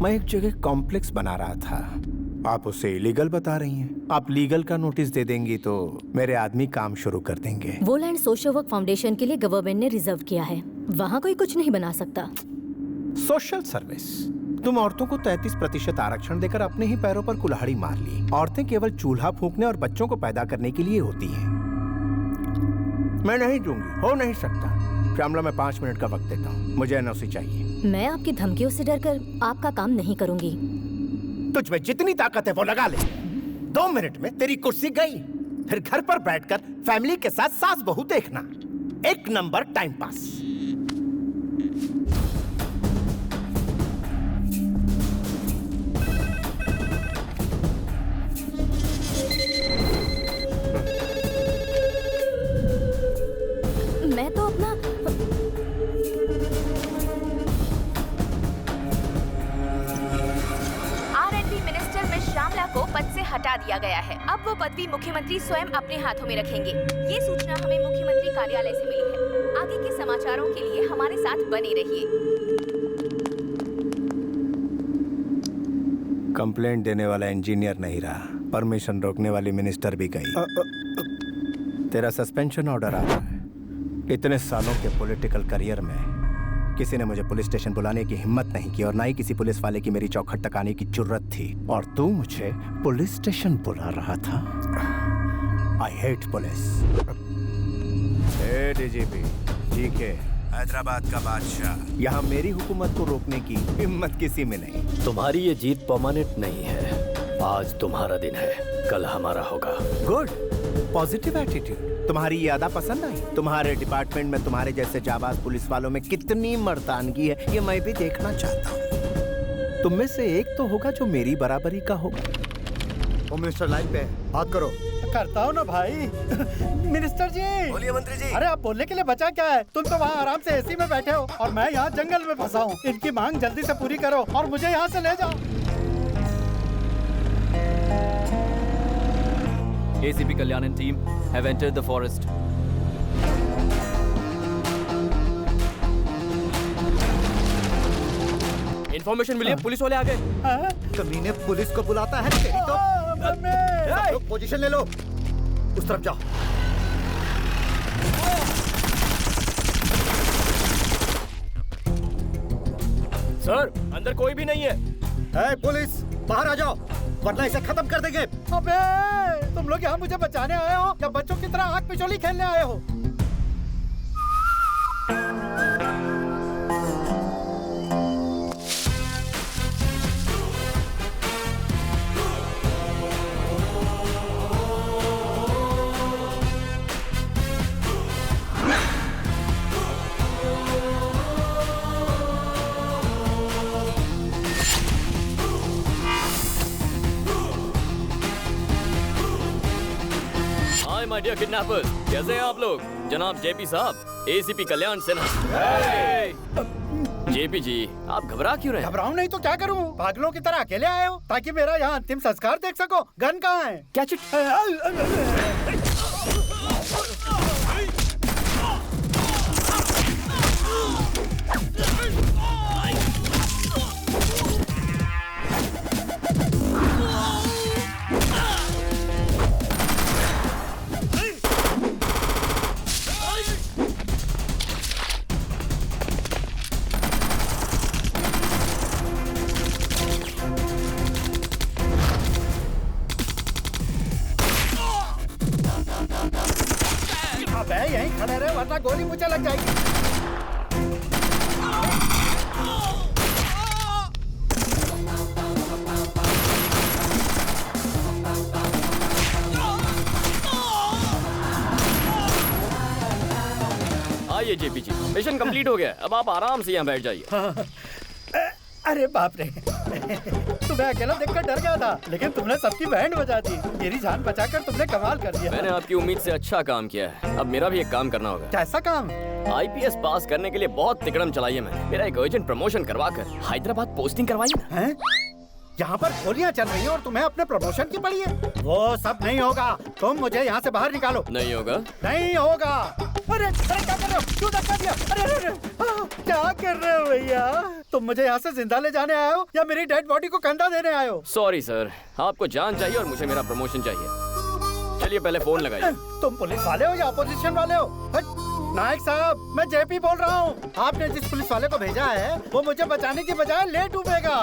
मैं एक जगह कॉम्प्लेक्स बना रहा था, आप उसे इलीगल बता रही हैं। आप लीगल का नोटिस दे देंगी तो मेरे आदमी काम शुरू कर देंगे। वो लैंड सोशल वर्क फाउंडेशन के लिए गवर्नमेंट ने रिजर्व किया है, वहाँ कोई कुछ नहीं बना सकता। सोशल सर्विस, तुम औरतों को 33% आरक्षण देकर अपने ही पैरों पर कुल्हाड़ी मार ली। औरतें केवल चूल्हा फूंकने और बच्चों को पैदा करने के लिए होती हैं। मैं नहीं दूंगी, हो नहीं सकता। श्यामला, मैं 5 मिनट का वक्त देता हूँ, मुझे एनओसी चाहिए। मैं आपकी धमकियों से डरकर आपका काम नहीं करूंगी। तुझ में जितनी ताकत है वो लगा ले। 2 मिनट में तेरी कुर्सी गई। फिर घर पर बैठकर फैमिली के साथ सास बहू देखना, 1 नंबर टाइम पास। मैं तो अपना R&D मिनिस्टर मिस श्यामला को पद से हटा दिया गया है। अब वो पदवी मुख्यमंत्री स्वयं अपने हाथों में रखेंगे। ये सूचना हमें मुख्यमंत्री कार्यालय से मिली है। आगे के समाचारों के लिए हमारे साथ बने रहिए। कंप्लेंट देने वाला इंजीनियर नहीं रहा, परमिशन रोकने वाली मिनिस्टर भी गई। तेरा सस्पेंशन ऑर्डर आ रहा है। इतने सालों के पॉलिटिकल करियर में किसी ने मुझे पुलिस स्टेशन बुलाने की हिम्मत नहीं की और ना ही किसी पुलिस वाले की मेरी चौखट टकाने की जुर्रत थी। और तू मुझे पुलिस स्टेशन बुला रहा था। I hate police. डीजीपी जी के हैदराबाद का बादशाह, यहाँ मेरी हुकूमत को रोकने की हिम्मत किसी में नहीं। तुम्हारी ये जीत परमानेंट नहीं है। आज तुम्हारा दिन है, कल हमारा होगा। Good, positive attitude. तुम्हारी ये अदा पसंद आई? तुम्हारे डिपार्टमेंट में तुम्हारे जैसे जाबाज पुलिस वालों में कितनी मर्दानगी है, ये मैं भी देखना चाहता हूँ। तुम में से एक तो होगा जो मेरी बराबरी का होगा। होम मिनिस्टर लाइन पे, बात करो। करता हूँ ना भाई। मिनिस्टर जी। बोलिए मंत्री जी। अरे आप बोलने के लिए बचा क्या है? तुम तो वहाँ आराम से एसी में बैठे हो और मैं यहाँ जंगल में फंसा हूँ। इनकी मांग जल्दी से पूरी करो और मुझे यहाँ से ले जाओ। ACP Kalyan and team have entered the forest. Information मिली है, पुलिस वाले आ गए। कमीने पुलिस को बुलाता है तेरी तो। सब लोग पोजीशन ले लो, उस तरफ जाओ। सर, अंदर कोई भी नहीं है। पुलिस बाहर आ जाओ, वरना इसे खत्म कर देंगे। अबे, तुम लोग यहाँ मुझे बचाने आए हो या बच्चों की तरह आग पिछोली खेलने आए हो? माय डियर किडनैपर्स, कैसे हैं आप लोग? जनाब जेपी साहब, एसीपी कल्याण सिन्हा। जेपी जी, आप घबरा क्यों रहे हैं? घबराऊं नहीं तो क्या करूं? पागलों की तरह अकेले आए हो ताकि मेरा यहाँ अंतिम संस्कार देख सको। गन कहाँ है? Catch it. यहीं खड़े रहे वरना गोली मुझे लग जाएगी। आइए जेपी जी, मिशन कंप्लीट हो गया। अब आप आराम से यहाँ बैठ जाइए। अरे बाप रे, तुम्हें अकेला देखकर डर गया था, लेकिन तुमने सबकी बैंड बजा दी। मेरी जान बचाकर तुमने कमाल कर दिया। मैंने आपकी उम्मीद से अच्छा काम किया है, अब मेरा भी एक काम करना होगा। कैसा काम? IPS पास करने के लिए बहुत तिकड़म चलाई है मैंने। मेरा एक अर्जेंट प्रमोशन करवाकर हैदराबाद पोस्टिंग करवाई ना। यहाँ पर गोलियाँ चल रही है और तुम्हें अपने प्रमोशन की पड़ी है। वो सब नहीं होगा, तुम मुझे यहाँ से बाहर निकालो। नहीं होगा? नहीं होगा। अरे क्या कर रहे हो? क्यों धक्का दिया? अरे क्या कर रहे हो भैया? तुम मुझे यहाँ से जिंदा ले जाने आए हो या मेरी डेड बॉडी को कंधा देने आए हो? सॉरी सर, आपको जान चाहिए और मुझे मेरा प्रमोशन चाहिए। चलिए पहले फोन लगाइए। तुम पुलिस वाले हो या अपोजिशन वाले हो? हट! नायक साहब, मैं जेपी बोल रहा हूँ। आपने जिस पुलिस वाले को भेजा है वो मुझे बचाने की बजाय ले डूबेगा।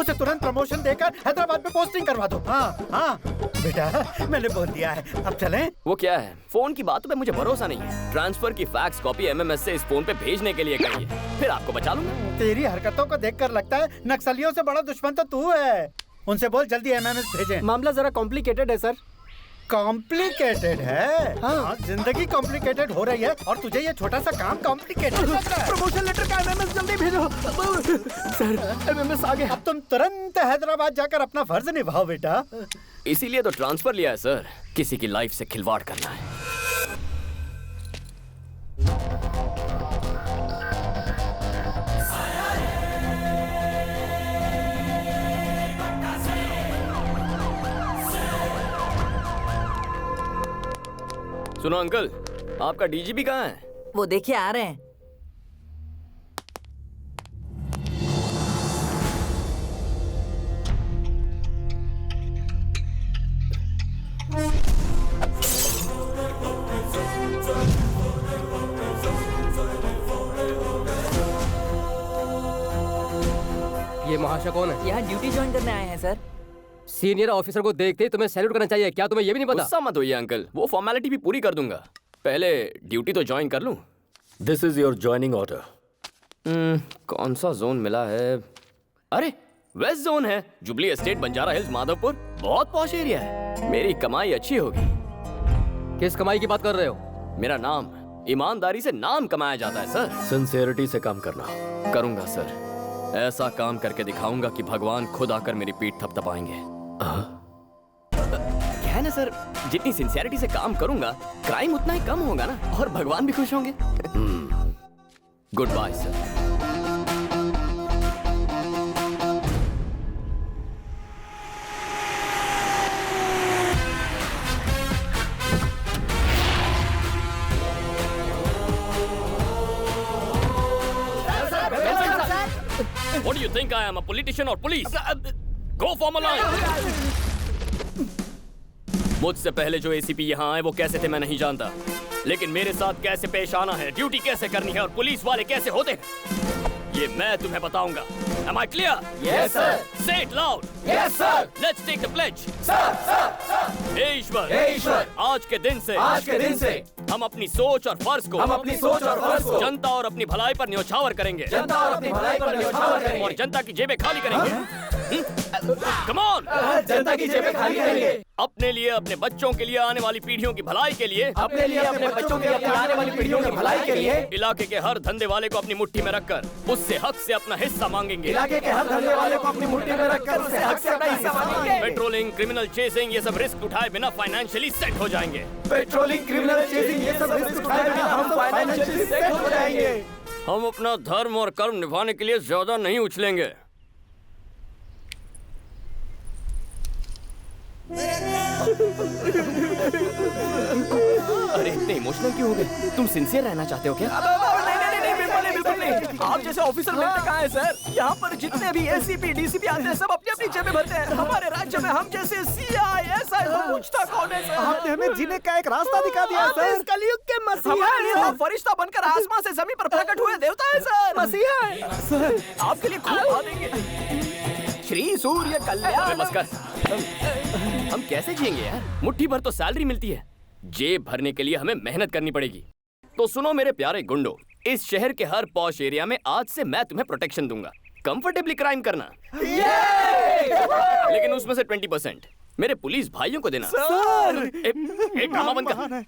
उसे तुरंत प्रमोशन देकर हैदराबाद में पोस्टिंग करवा दो। हाँ हाँ बेटा, मैंने बोल दिया है, अब चलें? वो क्या है, फोन की बातों पे मुझे भरोसा नहीं है। ट्रांसफर की फैक्स कॉपी एमएमएस से इस फोन पे भेजने के लिए कहिए, फिर आपको बचा लूंगा। तेरी हरकतों को देखकर लगता है नक्सलियों से बड़ा दुश्मन तो तू है। उनसे बोल जल्दी एमएमएस भेजें। मामला जरा कॉम्प्लिकेटेड है सर। कॉम्प्लिकेटेड है? हाँ, जिंदगी कॉम्प्लिकेटेड हो रही है और तुझे ये छोटा सा काम कॉम्प्लिकेटेड लग रहा है। प्रमोशन लेटर का एमएमएस जल्दी भेजो। सर एमएमएस आ गया। अब तुम तुरंत हैदराबाद जाकर अपना फर्ज निभाओ बेटा। इसीलिए तो ट्रांसफर लिया है सर, किसी की लाइफ से खिलवाड़ करना है। सुनो अंकल, आपका डीजीपी कहाँ है? वो देखिए आ रहे हैं। ये महाशय कौन है? यहाँ ड्यूटी ज्वाइन करने आए हैं सर। सीनियर ऑफिसर को देखते ही तुम्हें सैल्यूट करना चाहिए। क्या तुम्हें ये भी नहीं पता? गुस्सा मत होइए अंकल, वो फॉर्मेलिटी भी पूरी कर दूंगा। पहले ड्यूटी तो ज्वाइन कर लूं। This is your joining order. कौन सा जोन मिला है? अरे वेस्ट जोन है, जुबली एस्टेट, बंजारा हिल्स, माधवपुर। बहुत पॉश एरिया है, मेरी कमाई अच्छी होगी। किस कमाई की बात कर रहे हो? मेरा नाम, ईमानदारी से नाम कमाया जाता है सर। सिंसियरिटी से काम करना। करूंगा सर, ऐसा काम करके दिखाऊंगा कि भगवान खुद आकर मेरी पीठ थपथपाएंगे। क्या है ना सर, जितनी सिंसियरिटी से काम करूंगा क्राइम उतना ही कम होगा ना, और भगवान भी खुश होंगे। Good bye sir. What do you think I am, a politician or police? Go form a line. मुझसे पहले जो एसीपी यहाँ आए वो कैसे थे मैं नहीं जानता, लेकिन मेरे साथ कैसे पेश आना है, ड्यूटी कैसे करनी है और पुलिस वाले कैसे होते हैं, ये मैं तुम्हें बताऊंगा। Am I clear? Yes sir. Say it loud. Yes sir. Let's take the pledge. Sir, sir, sir. हे ईश्वर, आज के दिन से हम अपनी सोच और फर्ज को जनता और अपनी भलाई पर न्योछावर करेंगे। और जनता की जेबें खाली करेंगे। Come on! जनता की जेबें खाली करेंगे। अपने लिए, अपने बच्चों के लिए, आने वाली पीढ़ियों की भलाई के लिए, अपने लिए, अपने बच्चों के लिए, आने वाली पीढ़ियों की भलाई के लिए, इलाके के हर धंधे वाले को अपनी मुट्ठी में रखकर उससे हक से अपना हिस्सा मांगेंगे। इलाके के हर धंधे वाले को अपनी मुट्ठी में रखकर उससे हक से अपना हिस्सा मांगेंगे। पेट्रोलिंग, क्रिमिनल चेसिंग, ये सब रिस्क उठाए बिना फाइनेंशियली सेट हो जाएंगे। पेट्रोलिंग, क्रिमिनल चेसिंग, ये सब रिस्क उठाए बिना हम फाइनेंशियली सेट हो जाएंगे। हम अपना धर्म और कर्म निभाने के लिए ज्यादा नहीं उछलेंगे। अरे इतने इमोशनल क्यों हो गए? तुम सिंसियर रहना चाहते हो क्या? नहीं, बिल्कुल नहीं। आप जैसे ऑफिसर मिलते कहाँ हैं सर? यहाँ पर जितने भी एसीपी, डीसीपी आते हैं सब अपनी अपनी जेबें भरते हैं। हमारे राज्य में हम जैसे सीआई, एसआई को पूछता कौन है सर? आपने हमें जीने का एक रास्ता दिखा दिया सर। कलयुग के मसीहा हैं सर। फरिश्ता बनकर आसमान से जमीन पर प्रकट हुए देवता है सर। मसीहा है सर, आपके लिए खूब भागेंगे। श्री सूर्य कल्याण। बस कर। हम कैसे जिएंगे यार? मुट्ठी भर तो सैलरी मिलती है, जेब भरने के लिए हमें मेहनत करनी पड़ेगी। तो सुनो मेरे प्यारे गुंडो, इस शहर के हर पॉश एरिया में आज से मैं तुम्हें प्रोटेक्शन दूंगा। कंफर्टेबली क्राइम करना, लेकिन उसमें से 20% मेरे पुलिस भाइयों को देना। एक ड्रामा बंद कर।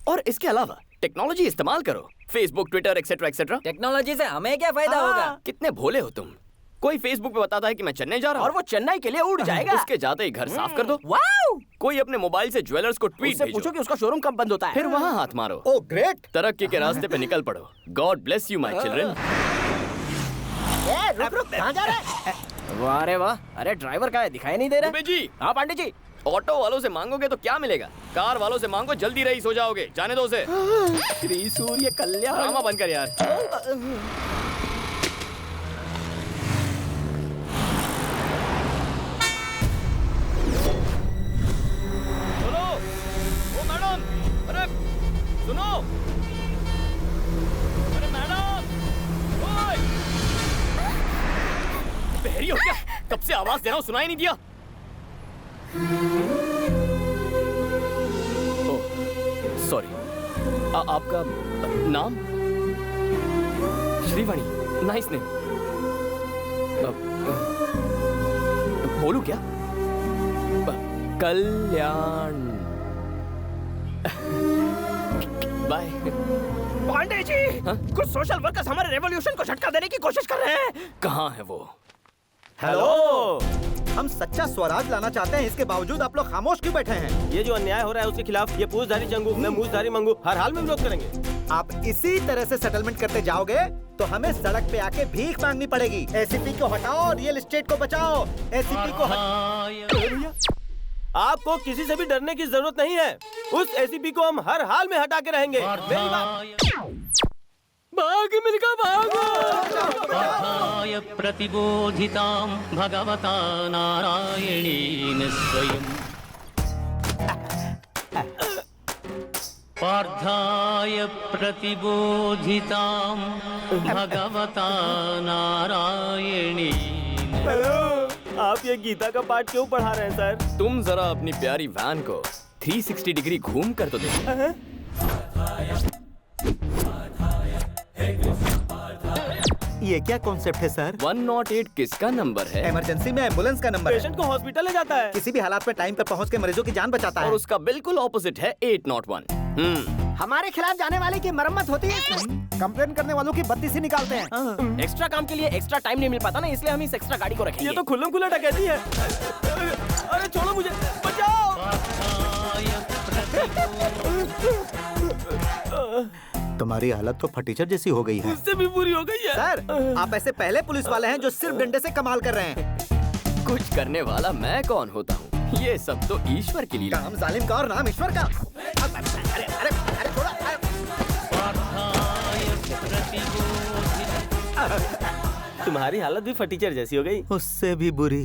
और इसके अलावा टेक्नोलॉजी इस्तेमाल करो, Facebook, Twitter, etcetera etcetera. Technology से हमें क्या फायदा होगा? कितने भोले हो तुम। कोई फेसबुक पे बताता है कि मैं चेन्नई जा रहा हूँ और वो चेन्नई के लिए उड़ जाएगा। उसके जाते ही घर साफ कर दो। वाओ! कोई अपने मोबाइल से ज्वेलर्स को ट्वीट उससे पूछो कि उसका शोरूम कब बंद होता है। फिर वहाँ हाथ मारो। Oh great. तरक्की के रास्ते पे निकल पड़ो। God bless you my children. रुक, कहाँ जा रहा है? वाह रे वाह! अरे ड्राइवर कहाँ है? दिखाई नहीं दे रहा। दुबे जी। हाँ पांडे जी। ऑटो वालों से मांगोगे तो क्या मिलेगा? कार वालों से मांगो, जल्दी रईस हो जाओगे। जाने दो उसे। श्री सूर्य कल्याण। ड्रामा बंद कर यार। कब से आवाज दे रहा हूँ, सुनाई नहीं दिया? Oh, sorry. आपका नाम? Shrivani, nice name. बोलू क्या? कल्याण। बाय। पांडे जी, कुछ सोशल वर्कर्स हमारे रेवोल्यूशन को झटका देने की कोशिश कर रहे हैं। कहाँ है वो? हेलो, हम सच्चा स्वराज लाना चाहते हैं, इसके बावजूद आप लोग खामोश क्यों बैठे हैं? ये जो अन्याय हो रहा है उसके खिलाफ ये पूछधारी चंगू, मैं मूछधारी मंगू हर हाल में विरोध करेंगे। आप इसी तरह से सेटलमेंट करते जाओगे तो हमें सड़क पे आके भीख मांगनी पड़ेगी। एसीपी को हटाओ, रियल एस्टेट को बचाओ। एसीपी को आपको किसी से भी डरने की जरूरत नहीं है। उस एसीपी को हम हर हाल में हटा के रहेंगे। मेरी बात। भाग मिलकर भागो। प्रतिबोधितां भगवता नारायणेन स्वयं पार्थाय प्रतिबोधितां भगवता नारायणेन। हेलो, आप ये गीता का पाठ क्यों पढ़ा रहे हैं सर? तुम जरा अपनी प्यारी वैन को 360 डिग्री घूम कर तो देखो। ये क्या कॉन्सेप्ट है सर? 108 किसका नंबर है? इमरजेंसी में एम्बुलेंस का नंबर है। पेशेंट को हॉस्पिटल ले जाता है। किसी भी हालात में टाइम पे पहुंच के मरीजों की जान बचाता है। और उसका बिल्कुल ऑपोजिट है 801। हमारे खिलाफ जाने वाले की मरम्मत होती है। कंप्लेन करने वालों की बत्ती से निकालते हैं। एक्स्ट्रा काम के लिए एक्स्ट्रा टाइम नहीं मिल पाता ना, इसलिए हम इस एक्स्ट्रा गाड़ी को रखेंगे। ये तो खुल्लम खुल्ला डकैती है। अरे छोड़ो मुझे, बचाओ। तुम्हारी हालत तो फटीचर जैसी हो गई है। उससे भी बुरी हो गई है। सर, आप ऐसे पहले पुलिस वाले हैं जो सिर्फ डंडे से कमाल कर रहे हैं। कुछ करने वाला मैं कौन होता हूँ? ये सब तो ईश्वर की लीला। काम जालिम का और नाम ईश्वर का। अरे अरे अरे छोड़ो। तुम्हारी हालत भी फटीचर जैसी हो गई। उससे भी बुरी।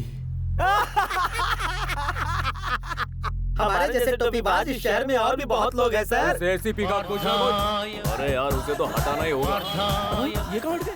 हमारे जैसे टोपीबाज इस शहर में और भी बहुत लोग हैं सर। एसीपी का कुछ। अरे यार, उसे तो हटाना ही होगा। ये कौन है?